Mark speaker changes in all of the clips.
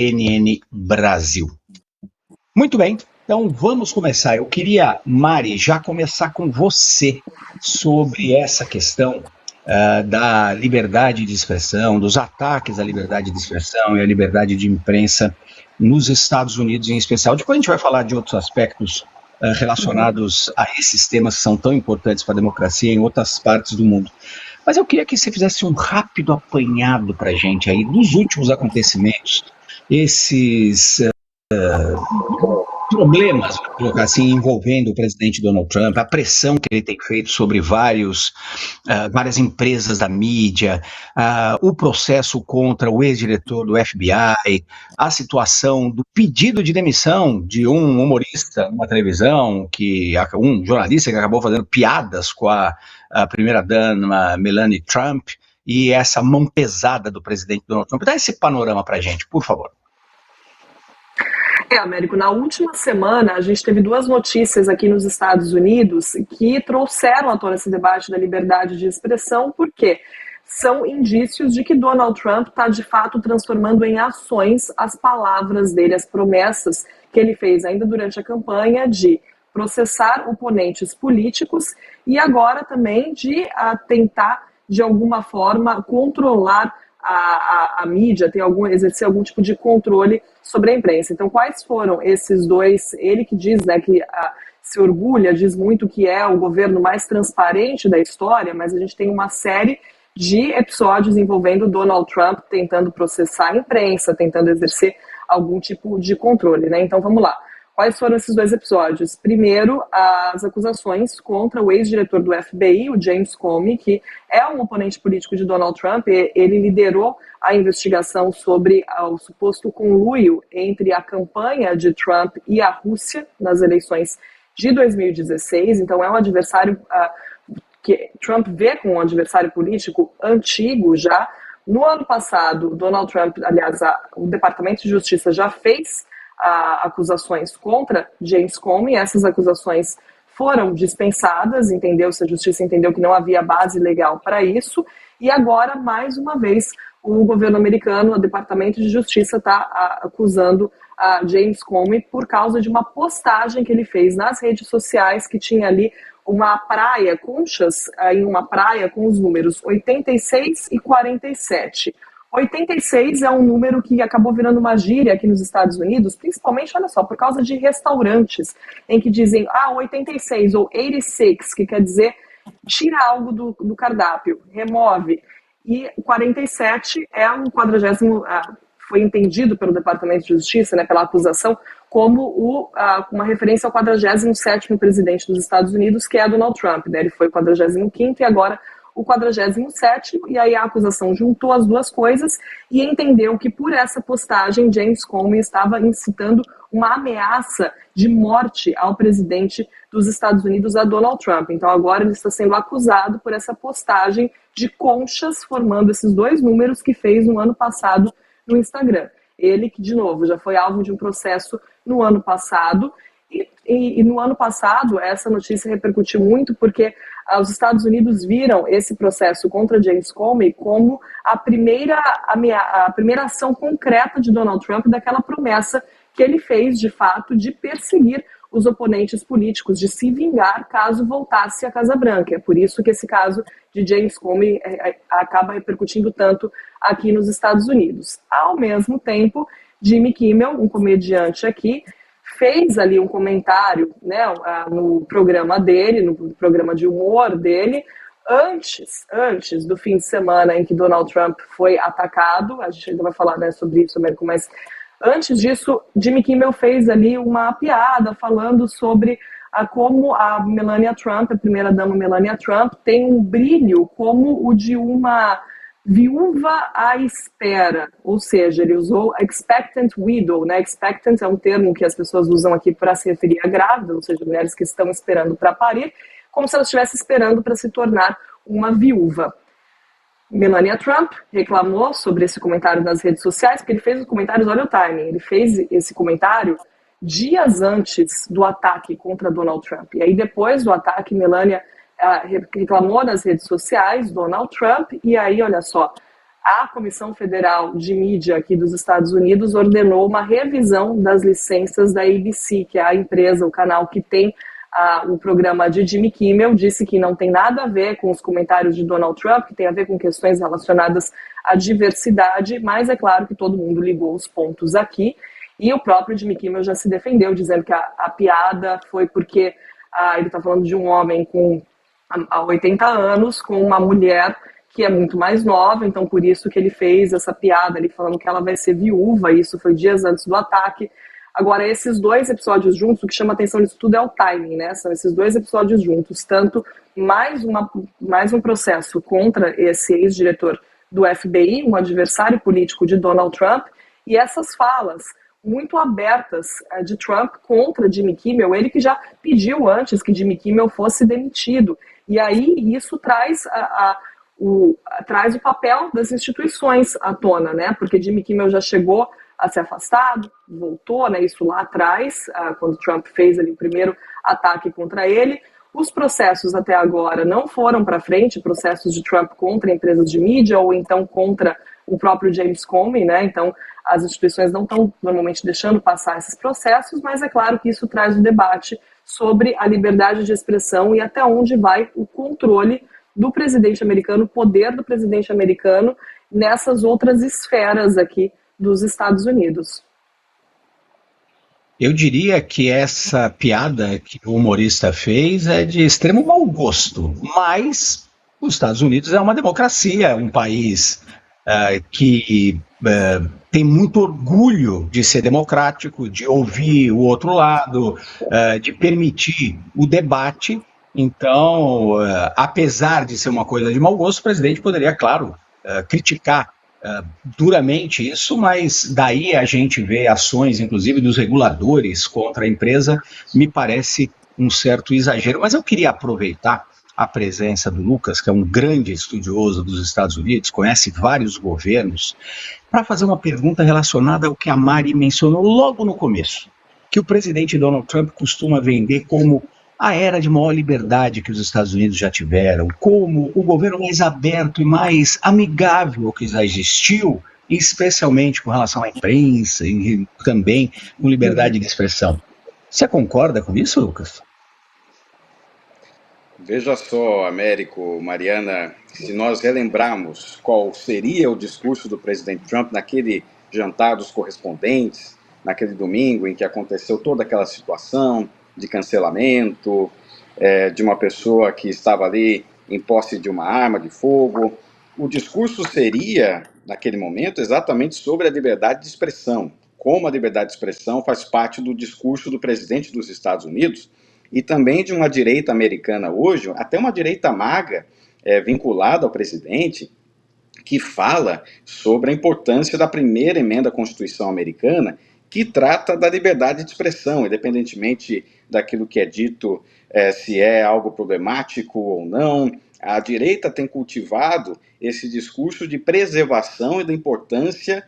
Speaker 1: CNN Brasil. Muito bem, então vamos começar. Eu queria, Mari, já começar com você sobre essa questão da liberdade de expressão, dos ataques à liberdade de expressão e à liberdade de imprensa nos Estados Unidos em especial. Depois a gente vai falar de outros aspectos relacionados a esses temas que são tão importantes para a democracia em outras partes do mundo. Mas eu queria que você fizesse um rápido apanhado para a gente aí dos últimos acontecimentos, esses problemas, vou colocar assim, envolvendo o presidente Donald Trump, a pressão que ele tem feito sobre várias empresas da mídia, o processo contra o ex-diretor do FBI, a situação do pedido de demissão de um humorista numa televisão, um jornalista que acabou fazendo piadas com a primeira-dama Melania Trump, e essa mão pesada do presidente Donald Trump. Dá esse panorama para a gente, por favor.
Speaker 2: Américo, na última semana a gente teve duas notícias aqui nos Estados Unidos que trouxeram à tona esse debate da liberdade de expressão, porque são indícios de que Donald Trump está de fato transformando em ações as palavras dele, as promessas que ele fez ainda durante a campanha de processar oponentes políticos e agora também de tentar, de alguma forma, controlar a mídia, exercer algum tipo de controle sobre a imprensa. Então, quais foram esses dois? Ele que diz, né, que se orgulha, diz muito que é o governo mais transparente da história, mas a gente tem uma série de episódios envolvendo Donald Trump tentando processar a imprensa, tentando exercer algum tipo de controle, né? Então, vamos lá. Quais foram esses dois episódios? Primeiro, as acusações contra o ex-diretor do FBI, o James Comey, que é um oponente político de Donald Trump. Ele liderou a investigação sobre o suposto conluio entre a campanha de Trump e a Rússia nas eleições de 2016. Então, é um adversário que Trump vê como um adversário político antigo já. No ano passado, Donald Trump, aliás, o Departamento de Justiça já fez acusações contra James Comey. Essas acusações foram dispensadas, a justiça entendeu que não havia base legal para isso, e agora, mais uma vez, o governo americano, o Departamento de Justiça está acusando James Comey por causa de uma postagem que ele fez nas redes sociais, que tinha ali uma praia, conchas em uma praia com os números 86 e 47. 86 é um número que acabou virando uma gíria aqui nos Estados Unidos, principalmente, olha só, por causa de restaurantes, em que dizem, 86 ou 86, que quer dizer tira algo do cardápio, remove. E 47 é um 40º, foi entendido pelo Departamento de Justiça, né, pela acusação, como uma referência ao 47º presidente dos Estados Unidos, que é Donald Trump, né? Ele foi o 45º e agora o 47º, e aí a acusação juntou as duas coisas e entendeu que por essa postagem James Comey estava incitando uma ameaça de morte ao presidente dos Estados Unidos, a Donald Trump. Então agora ele está sendo acusado por essa postagem de conchas formando esses dois números que fez no ano passado no Instagram. Ele que, de novo, já foi alvo de um processo no ano passado. E no ano passado, essa notícia repercutiu muito porque os Estados Unidos viram esse processo contra James Comey como a primeira ação concreta de Donald Trump daquela promessa que ele fez, de fato, de perseguir os oponentes políticos, de se vingar caso voltasse à Casa Branca. É por isso que esse caso de James Comey acaba repercutindo tanto aqui nos Estados Unidos. Ao mesmo tempo, Jimmy Kimmel, um comediante aqui, fez ali um comentário, né, no programa dele, no programa de humor dele, antes do fim de semana em que Donald Trump foi atacado. A gente ainda vai falar, né, sobre isso, Américo, mas antes disso, Jimmy Kimmel fez ali uma piada falando sobre como a Melania Trump, a primeira-dama Melania Trump, tem um brilho como o de uma viúva à espera, ou seja, ele usou expectant widow, né? Expectant é um termo que as pessoas usam aqui para se referir a grávidas, ou seja, mulheres que estão esperando para parir, como se elas estivessem esperando para se tornar uma viúva. Melania Trump reclamou sobre esse comentário nas redes sociais, porque ele fez os comentários, olha o timing, ele fez esse comentário dias antes do ataque contra Donald Trump. E aí depois do ataque, Melania reclamou nas redes sociais, Donald Trump, e aí, olha só, a Comissão Federal de Mídia aqui dos Estados Unidos ordenou uma revisão das licenças da ABC, que é a empresa, o canal que tem o programa de Jimmy Kimmel. Disse que não tem nada a ver com os comentários de Donald Trump, que tem a ver com questões relacionadas à diversidade, mas é claro que todo mundo ligou os pontos aqui. E o próprio Jimmy Kimmel já se defendeu, dizendo que a piada foi porque ele está falando de um homem com 80 anos, com uma mulher que é muito mais nova, então por isso que ele fez essa piada ali, falando que ela vai ser viúva. Isso foi dias antes do ataque. Agora, esses dois episódios juntos, o que chama atenção nisso tudo é o timing, né? São esses dois episódios juntos, tanto mais um processo contra esse ex-diretor do FBI, um adversário político de Donald Trump, e essas falas muito abertas de Trump contra Jimmy Kimmel, ele que já pediu antes que Jimmy Kimmel fosse demitido. E aí isso traz traz o papel das instituições à tona, né? Porque Jimmy Kimmel já chegou a ser afastado, voltou, né? Isso lá atrás, quando Trump fez ali o primeiro ataque contra ele. Os processos até agora não foram para frente, processos de Trump contra empresas de mídia ou então contra o próprio James Comey, né? Então as instituições não estão normalmente deixando passar esses processos, mas é claro que isso traz um debate sobre a liberdade de expressão e até onde vai o controle do presidente americano, o poder do presidente americano nessas outras esferas aqui dos Estados Unidos.
Speaker 1: Eu diria que essa piada que o humorista fez é de extremo mau gosto, mas os Estados Unidos é uma democracia, um país que tem muito orgulho de ser democrático, de ouvir o outro lado, de permitir o debate. Então, apesar de ser uma coisa de mau gosto, o presidente poderia, claro, criticar duramente isso, mas daí a gente vê ações, inclusive, dos reguladores contra a empresa, me parece um certo exagero. Mas eu queria aproveitar a presença do Lucas, que é um grande estudioso dos Estados Unidos, conhece vários governos, para fazer uma pergunta relacionada ao que a Mari mencionou logo no começo, que o presidente Donald Trump costuma vender como a era de maior liberdade que os Estados Unidos já tiveram, como o governo mais aberto e mais amigável que já existiu, especialmente com relação à imprensa e também com liberdade de expressão. Você concorda com isso, Lucas?
Speaker 3: Veja só, Américo, Mariana, se nós relembrarmos qual seria o discurso do presidente Trump naquele jantar dos correspondentes, naquele domingo em que aconteceu toda aquela situação de cancelamento, de uma pessoa que estava ali em posse de uma arma de fogo, o discurso seria, naquele momento, exatamente sobre a liberdade de expressão, como a liberdade de expressão faz parte do discurso do presidente dos Estados Unidos, e também de uma direita americana hoje, até uma direita maga, vinculada ao presidente, que fala sobre a importância da primeira emenda à Constituição americana, que trata da liberdade de expressão, independentemente daquilo que é dito, se é algo problemático ou não. A direita tem cultivado esse discurso de preservação e da importância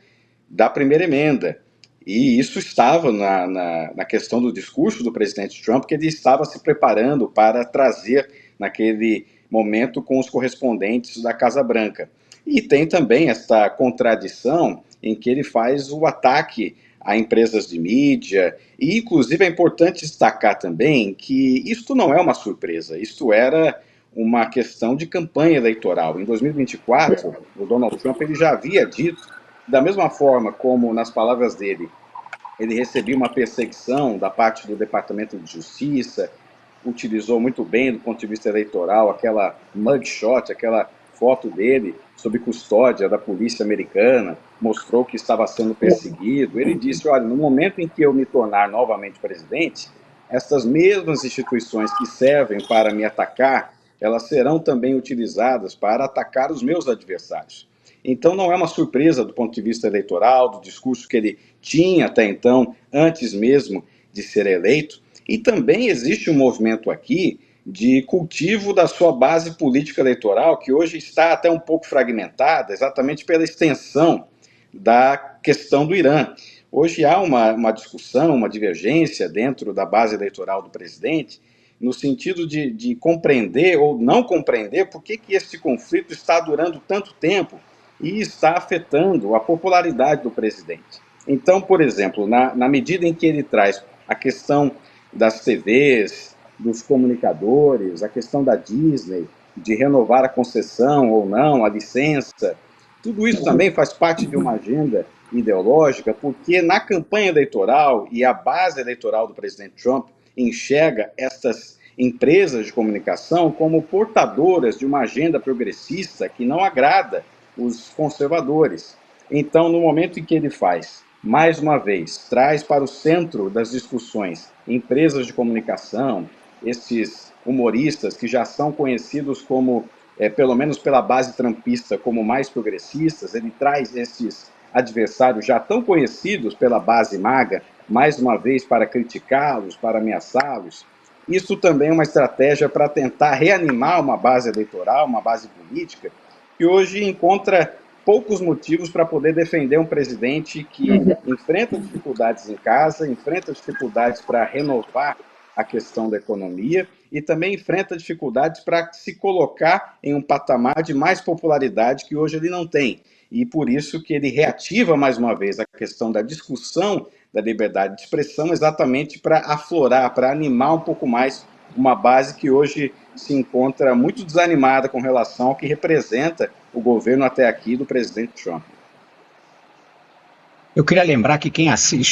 Speaker 3: da primeira emenda. E isso estava na questão do discurso do presidente Trump, que ele estava se preparando para trazer naquele momento com os correspondentes da Casa Branca. E tem também esta contradição em que ele faz o ataque a empresas de mídia, e inclusive é importante destacar também que isto não é uma surpresa, isto era uma questão de campanha eleitoral. Em 2024, o Donald Trump ele já havia dito, da mesma forma como, nas palavras dele, ele recebia uma perseguição da parte do Departamento de Justiça, utilizou muito bem, do ponto de vista eleitoral, aquela mugshot, aquela foto dele sob custódia da polícia americana, mostrou que estava sendo perseguido. Ele disse, olha, no momento em que eu me tornar novamente presidente, essas mesmas instituições que servem para me atacar, elas serão também utilizadas para atacar os meus adversários. Então não é uma surpresa do ponto de vista eleitoral, do discurso que ele tinha até então, antes mesmo de ser eleito. E também existe um movimento aqui de cultivo da sua base política eleitoral, que hoje está até um pouco fragmentada, exatamente pela extensão da questão do Irã. Hoje há uma discussão, uma divergência dentro da base eleitoral do presidente, no sentido de compreender ou não compreender por que esse conflito está durando tanto tempo e está afetando a popularidade do presidente. Então, por exemplo, na medida em que ele traz a questão das TVs, dos comunicadores, a questão da Disney, de renovar a concessão ou não, a licença, tudo isso também faz parte de uma agenda ideológica, porque na campanha eleitoral e a base eleitoral do presidente Trump enxerga estas empresas de comunicação como portadoras de uma agenda progressista que não agrada os conservadores. Então, no momento em que ele faz, mais uma vez, traz para o centro das discussões empresas de comunicação, esses humoristas que já são conhecidos como, pelo menos pela base trumpista, como mais progressistas, ele traz esses adversários já tão conhecidos pela base MAGA, mais uma vez para criticá-los, para ameaçá-los. Isso também é uma estratégia para tentar reanimar uma base eleitoral, uma base política, que hoje encontra poucos motivos para poder defender um presidente que enfrenta dificuldades em casa, enfrenta dificuldades para renovar a questão da economia e também enfrenta dificuldades para se colocar em um patamar de mais popularidade que hoje ele não tem. E por isso que ele reativa mais uma vez a questão da discussão da liberdade de expressão, exatamente para aflorar, para animar um pouco mais uma base que hoje se encontra muito desanimada com relação ao que representa o governo até aqui do presidente Trump.
Speaker 1: Eu queria lembrar que quem assiste